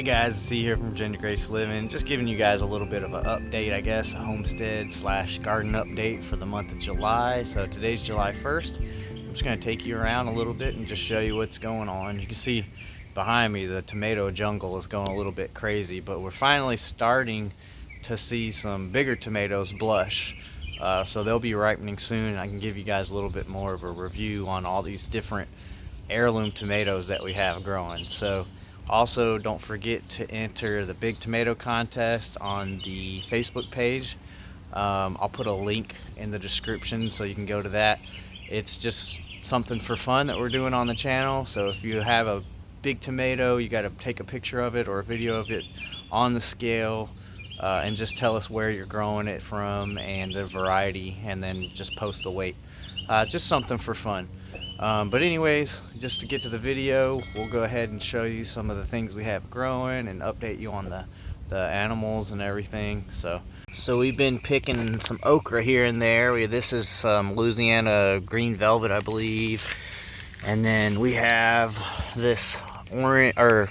Hey guys, it's C here from Gender Grace Living. Just giving you guys a little bit of an update, I guess, a homestead slash garden update for the month of July. So today's July 1st. I'm just going to take you around a little bit and just show you what's going on. You can see behind me the tomato jungle is going a little bit crazy, but we're finally starting to see some bigger tomatoes blush. So they'll be ripening soon. I can give you guys a little bit more of a review on all these different heirloom tomatoes that we have growing. So also don't forget to enter the big tomato contest on the Facebook page. I'll put a link in the description so you can go to that. It's just something for fun that we're doing on the channel. So if you have a big tomato, you got to take a picture of it or a video of it on the scale, and just tell us where you're growing it from and the variety, and then just post the weight. Just something for fun. But anyways, just to get to the video, we'll go ahead and show you some of the things we have growing and update you on the animals and everything. So we've been picking some okra here and there. This is some Louisiana green velvet, I believe. And then we have this orange, or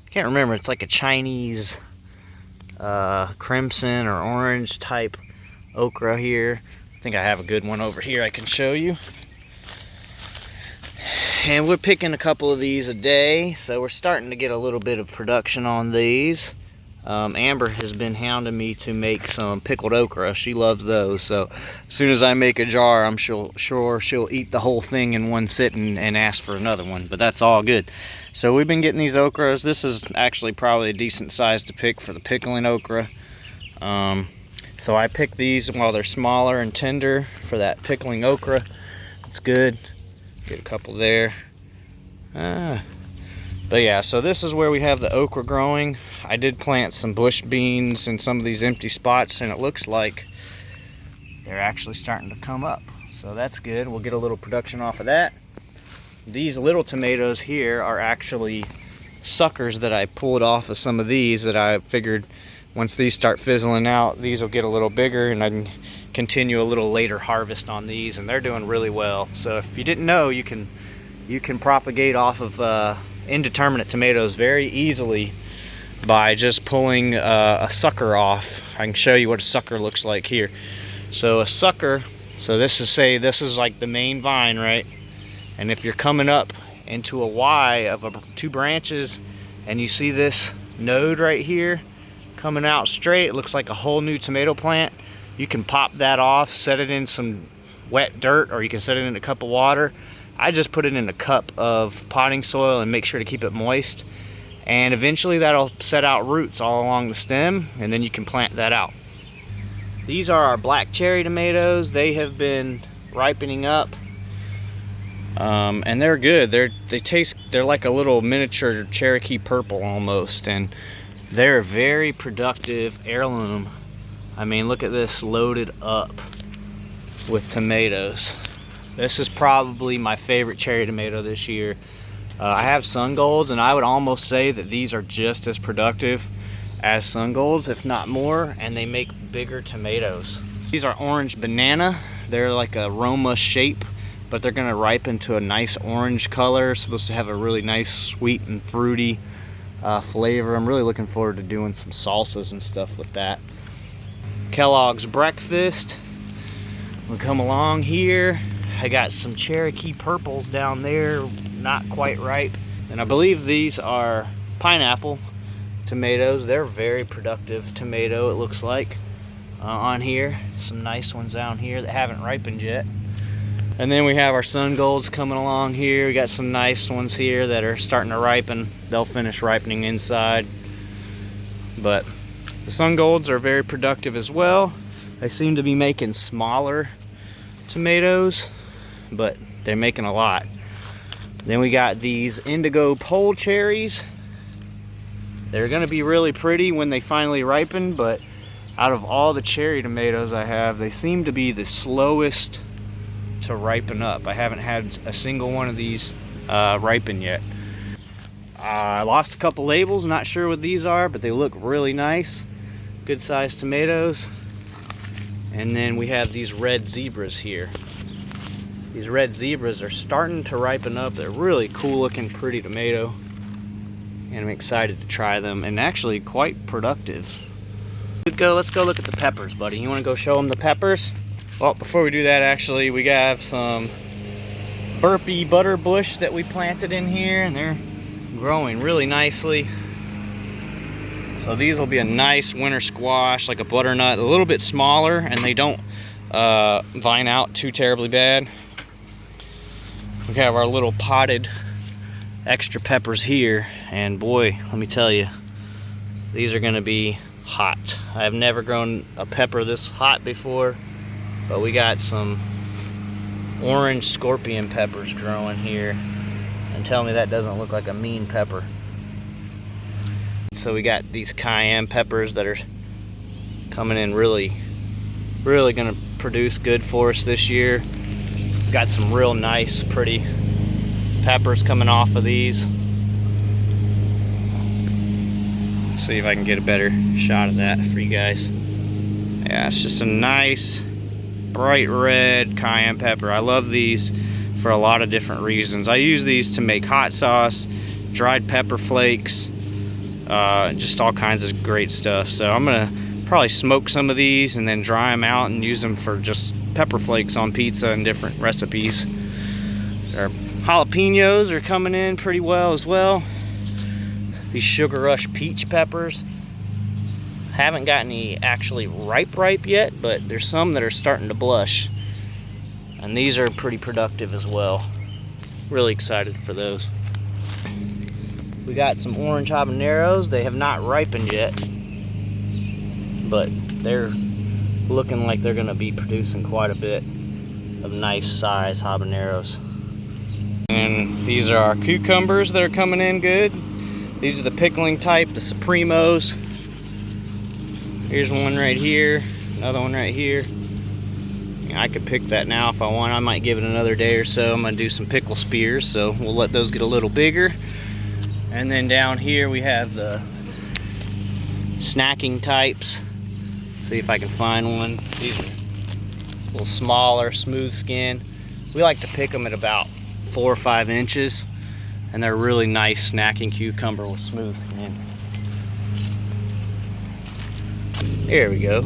I can't remember, it's like a Chinese crimson or orange type okra here. I think I have a good one over here I can show you. And we're picking a couple of these a day, so we're starting to get a little bit of production on these. Amber has been hounding me to make some pickled okra. She loves those, so as soon as I make a jar, I'm sure she'll eat the whole thing in one sitting and ask for another one, but that's all good. So we've been getting these okras. This is actually probably a decent size to pick for the pickling okra. So I pick these while they're smaller and tender for that pickling okra. It's good. Get a couple there. But yeah, so this is where we have the okra growing. I did plant some bush beans in some of these empty spots, and it looks like they're actually starting to come up. So that's good. We'll get a little production off of that. These little tomatoes here are actually suckers that I pulled off of some of these that I figured once these start fizzling out, these will get a little bigger and I can continue a little later harvest on these, and they're doing really well. So if you didn't know, you can propagate off of indeterminate tomatoes very easily by just pulling a sucker off. I can show you what a sucker looks like here. So a sucker, so this is like the main vine, right? And if you're coming up into a Y of two branches and you see this node right here coming out straight, it looks like a whole new tomato plant. You can pop that off, set it in some wet dirt, or you can set it in a cup of water. I just put it in a cup of potting soil and make sure to keep it moist. And eventually that'll set out roots all along the stem, and then you can plant that out. These are our black cherry tomatoes. They have been ripening up, and they're good. They're like a little miniature Cherokee purple almost, and they're very productive heirloom. I mean, look at this, loaded up with tomatoes. This is probably my favorite cherry tomato this year. I have sun golds, and I would almost say that these are just as productive as sun golds, if not more, and they make bigger tomatoes. These are orange banana. They're like a Roma shape, but they're gonna ripen to a nice orange color. Supposed to have a really nice sweet and fruity flavor. I'm really looking forward to doing some salsas and stuff with that. Kellogg's breakfast. We'll come along here. I got some Cherokee purples down there, not quite ripe. And I believe these are pineapple tomatoes. They're very productive tomato, it looks like, on here. Some nice ones down here that haven't ripened yet. And then we have our sun golds coming along here. We got some nice ones here that are starting to ripen. They'll finish ripening inside. But the sun golds are very productive as well. They seem to be making smaller tomatoes, but they're making a lot. Then we got these indigo pole cherries. They're gonna be really pretty when they finally ripen, but out of all the cherry tomatoes I have, they seem to be the slowest to ripen up. I haven't had a single one of these ripen yet. I lost a couple labels, not sure what these are, but they look really nice. Good sized tomatoes. And then we have these red zebras here. These red zebras are starting to ripen up. They're really cool looking, pretty tomato. and I'm excited to try them, and actually quite productive. Let's go look at the peppers, buddy. You want to go show them the peppers? Well, before we do that, actually, we have some burpee butter bush that we planted in here, and they're growing really nicely. So these will be a nice winter squash, like a butternut, a little bit smaller, and they don't vine out too terribly bad. We have our little potted extra peppers here, and boy, let me tell you, these are going to be hot. I've never grown a pepper this hot before, but we got some orange scorpion peppers growing here, and tell me that doesn't look like a mean pepper. So we got these cayenne peppers that are coming in really going to produce good for us this year. Got some real nice pretty peppers coming off of these. See if I can get a better shot of that for you guys. Yeah, it's just a nice bright red cayenne pepper. I love these for a lot of different reasons. I use these to make hot sauce, dried pepper flakes, just all kinds of great stuff. So I'm gonna probably smoke some of these and then dry them out and use them for just pepper flakes on pizza and different recipes. Our jalapenos are coming in pretty well as well. These Sugar Rush peach peppers haven't got any actually ripe yet, but there's some that are starting to blush, and these are pretty productive as well. Really excited for those. We got some orange habaneros. They have not ripened yet, but they're looking like they're going to be producing quite a bit of nice size habaneros. And these are our cucumbers that are coming in good. These are the pickling type, the Supremos. Here's one right here, another one right here. I could pick that now if I want. I might give it another day or so. I'm gonna do some pickle spears, so we'll let those get a little bigger. And then down here we have the snacking types. See if I can find one. These are a little smaller, smooth skin. We like to pick them at about 4 or 5 inches, and they're really nice snacking cucumber with smooth skin. There we go.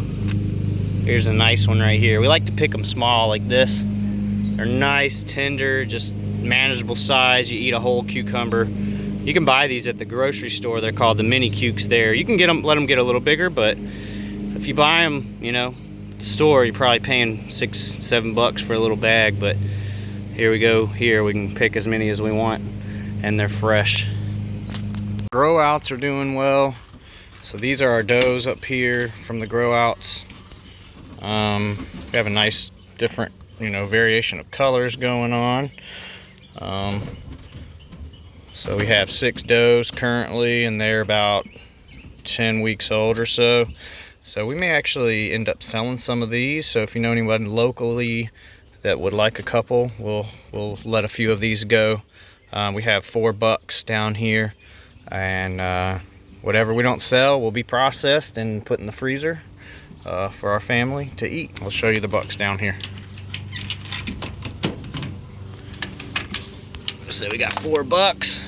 Here's a nice one right here. We like to pick them small like this. They're nice, tender, just manageable size. You eat a whole cucumber. You can buy these at the grocery store. They're called the mini cukes there. You can get them, let them get a little bigger, but if you buy them, you know, at the store, you're probably paying $6-7 for a little bag. But here we go. Here we can pick as many as we want, and they're fresh. Grow outs are doing well. So these are our doughs up here from the grow outs. We have a nice different, you know, variation of colors going on. So we have 6 doughs currently, and they're about 10 weeks old or so. So we may actually end up selling some of these. So if you know anyone locally that would like a couple, we'll let a few of these go. We have 4 bucks down here, and whatever we don't sell will be processed and put in the freezer for our family to eat. I'll show you the bucks down here. So we got 4 bucks,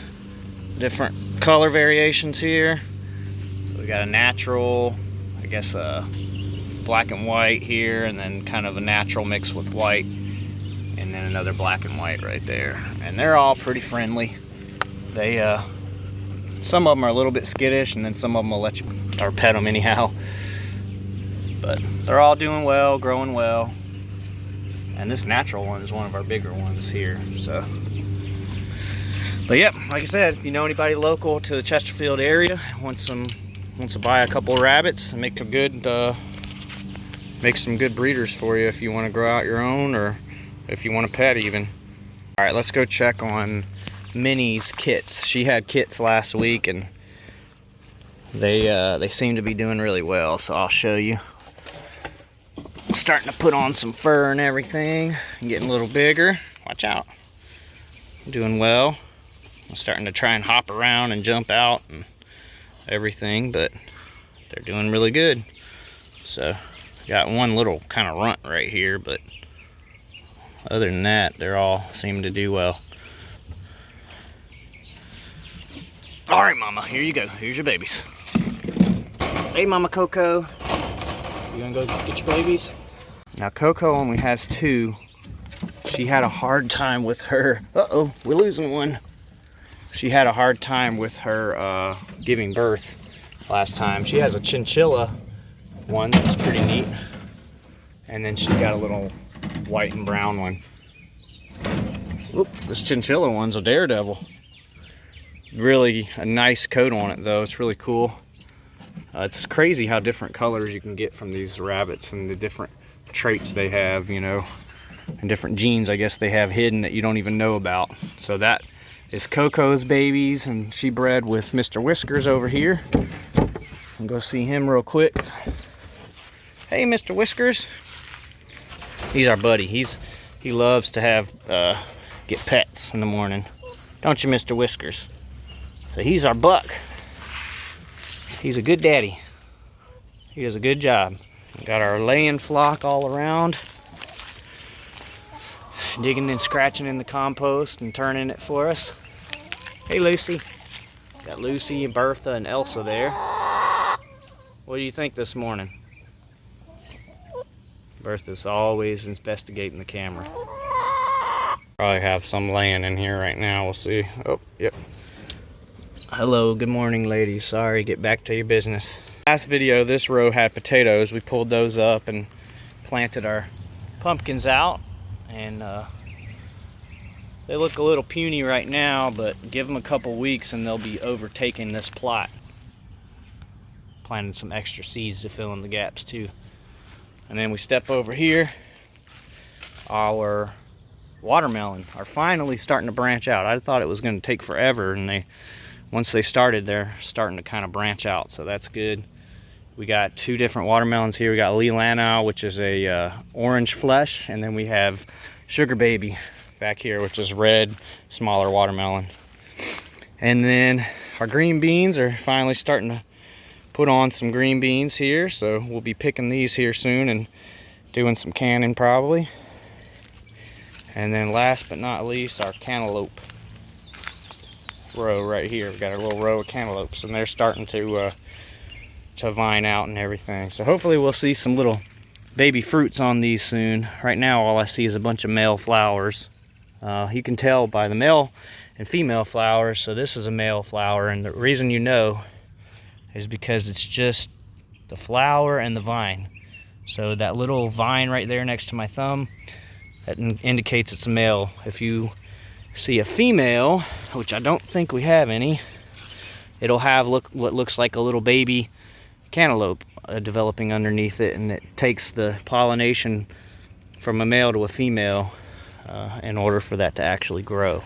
different color variations here. So we got a natural, I guess black and white here, and then kind of a natural mix with white, and then another black and white right there. And they're all pretty friendly. They some of them are a little bit skittish, and then some of them will let you or pet them anyhow. But they're all doing well, growing well. And this natural one is one of our bigger ones here. So, but yep, like I said, if you know anybody local to the Chesterfield area wants to buy a couple of rabbits and make some good breeders for you if you want to grow out your own, or if you want to pet even. All right, let's go check on Minnie's kits. She had kits last week, and they seem to be doing really well, so I'll show you. Starting to put on some fur and everything, and getting a little bigger. Watch out. Doing well. I'm starting to try and hop around and jump out and everything, but they're doing really good. So got one little kind of runt right here, but other than that, they're all seem to do well. All right, Mama, here you go. Here's your babies. Hey, Mama Coco. You gonna go get your babies? Now, Coco only has 2. She had a hard time with her. Uh-oh, we're losing one. She had a hard time with her giving birth last time. She has a chinchilla one that's pretty neat. And then she's got a little white and brown one. Oop, this chinchilla one's a daredevil. Really a nice coat on it though. It's really cool. It's crazy how different colors you can get from these rabbits and the different traits they have, you know, and different genes I guess they have hidden that you don't even know about. So that is Coco's babies, and she bred with Mr. Whiskers over here. I'll go see him real quick. Hey, Mr. Whiskers. He's our buddy. He loves to have get pets in the morning, don't you, Mr. Whiskers? So he's our buck. He's a good daddy. He does a good job. We got our laying flock all around, digging and scratching in the compost and turning it for us. Hey, Lucy. Got Lucy and Bertha and Elsa there. What do you think this morning? Bertha's always investigating the camera. Probably have some laying in here right now. We'll see. Oh, yep. Hello, good morning, ladies. Sorry, get back to your business. Last video, this row had potatoes. We pulled those up and planted our pumpkins out, and they look a little puny right now, but give them a couple weeks and they'll be overtaking this plot. Planted some extra seeds to fill in the gaps too. And then we step over here. Our watermelon are finally starting to branch out. I thought it was going to take forever, and once they started, they're starting to kind of branch out, so that's good. We got 2 different watermelons here. We got Leelanau, which is a orange flesh, and then we have Sugar Baby back here, which is red, smaller watermelon. And then our green beans are finally starting to put on some green beans here, so we'll be picking these here soon and doing some canning probably. And then last but not least, our cantaloupe row right here. We got a little row of cantaloupes, and they're starting to vine out and everything. So hopefully we'll see some little baby fruits on these soon. Right now all I see is a bunch of male flowers. You can tell by the male and female flowers. So this is a male flower, and the reason you know is because it's just the flower and the vine. So that little vine right there next to my thumb, that indicates it's a male. If you see a female, which I don't think we have any, it'll have what looks like a little baby cantaloupe developing underneath it, and it takes the pollination from a male to a female in order for that to actually grow.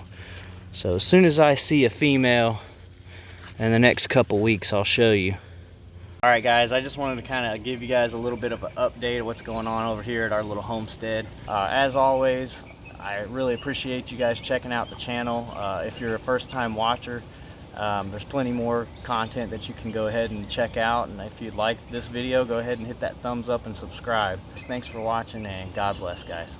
So as soon as I see a female in the next couple weeks, I'll show you. All right, guys, I just wanted to kind of give you guys a little bit of an update of what's going on over here at our little homestead. As always, I really appreciate you guys checking out the channel. If you're a first-time watcher, there's plenty more content that you can go ahead and check out. And if you like this video, go ahead and hit that thumbs up and subscribe. Thanks for watching, and God bless, guys.